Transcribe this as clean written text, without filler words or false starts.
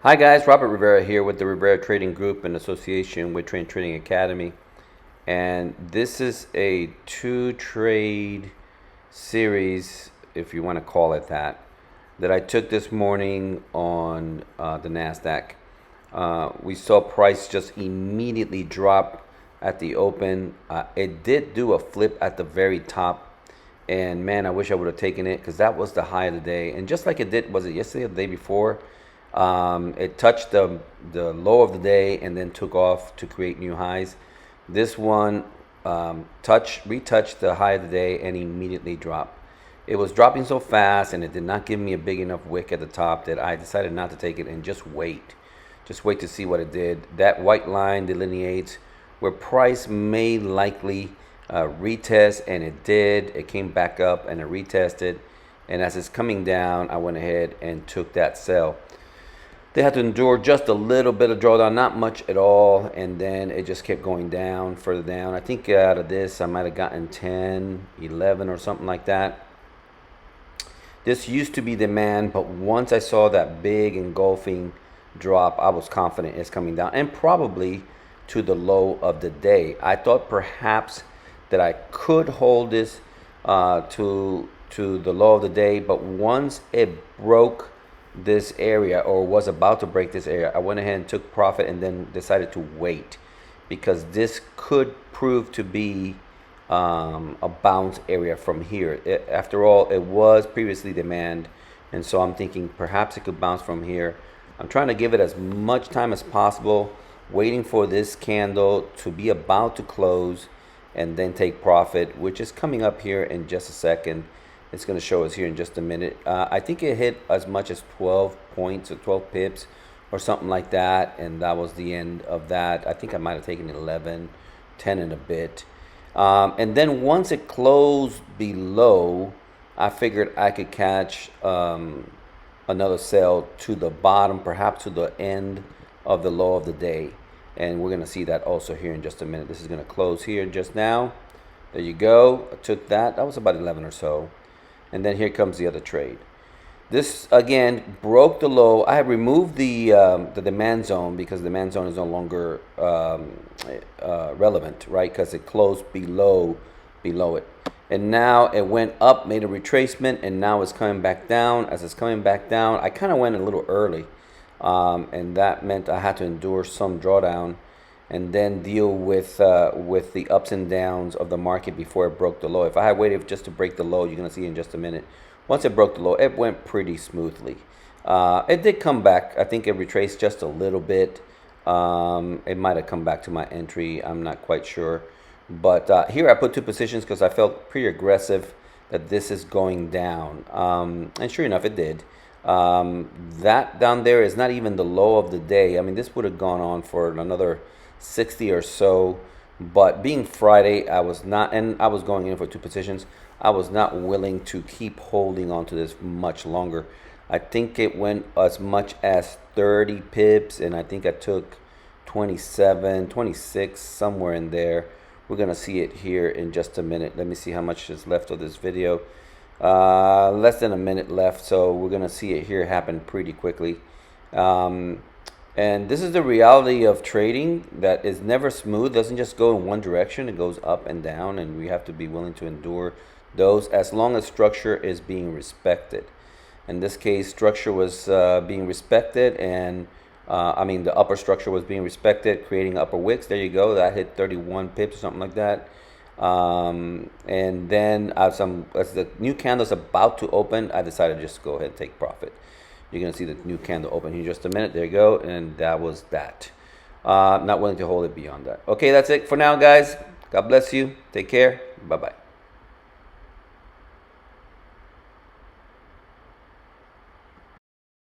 Hi guys, Robert Rivera here with the Rivera Trading Group in association with Trading Academy. And this is a 2-trade series, if you want to call it that I took this morning on the NASDAQ. We saw price just immediately drop at the open. It did do a flip at the very top. And man, I wish I would have taken it because that was the high of the day. And just like it did, was it yesterday or the day before? It touched the low of the day and then took off to create new highs. This one retouched the high of the day and immediately dropped. It was dropping so fast and it did not give me a big enough wick at the top that I decided not to take it and just wait. Just wait to see what it did. That white line delineates where price may likely retest, and it did. It came back up and it retested. And as it's coming down, I went ahead and took that sell. They had to endure just a little bit of drawdown, not much at all, and then it just kept going down, further down. I think out of this, I might have gotten 10, 11 or something like that. This used to be demand, but once I saw that big engulfing drop, I was confident it's coming down, and probably to the low of the day. I thought perhaps that I could hold this to the low of the day, but once it broke this area, or was about to break this area, I went ahead and took profit and then decided to wait, because this could prove to be a bounce area from here. After all, it was previously demand, and so I'm thinking perhaps it could bounce from here. I'm trying to give it as much time as possible, waiting for this candle to be about to close and then take profit, which is coming up here in just a second. It's going to show us here in just a minute. I think it hit as much as 12 points or 12 pips or something like that, and that was the end of that. I think I might have taken 11, 10 and a bit. And then once it closed below, I figured I could catch another sell to the bottom, perhaps to the end of the low of the day. And we're going to see that also here in just a minute. This is going to close here just now. There you go. I took that. That was about 11 or so. And then here comes the other trade. This again broke the low. I have removed the demand zone because the demand zone is no longer relevant, right? Because it closed below it. And now it went up, made a retracement, and now it's coming back down. As it's coming back down, I kind of went a little early, and that meant I had to endure some drawdown and then deal with the ups and downs of the market before it broke the low. If I had waited just to break the low, you're going to see in just a minute. Once it broke the low, it went pretty smoothly. It did come back. I think it retraced just a little bit. It might have come back to my entry. I'm not quite sure. But here I put 2 positions because I felt pretty aggressive that this is going down. And sure enough, it did. That down there is not even the low of the day. I mean, this would have gone on for another 60 or so, but being Friday, I was not, and I was going in for 2 positions. I was not willing to keep holding on to this much longer. I think it went as much as 30 pips, and I think I took 27, 26, somewhere in there. We're gonna see it here in just a minute. Let me see how much is left of this video. Less than a minute left, so we're gonna see it here happen pretty quickly. And this is the reality of trading, that is never smooth. It doesn't just go in one direction. It goes up and down, and we have to be willing to endure those as long as structure is being respected. In this case, structure was being respected, and I mean the upper structure was being respected, creating upper wicks. There you go. That hit 31 pips or something like that. And then as the new candle is about to open, I decided to just go ahead and take profit. You're going to see the new candle open here in just a minute. There you go. And that was that. Not willing to hold it beyond that. Okay, that's it for now, guys. God bless you. Take care. Bye-bye.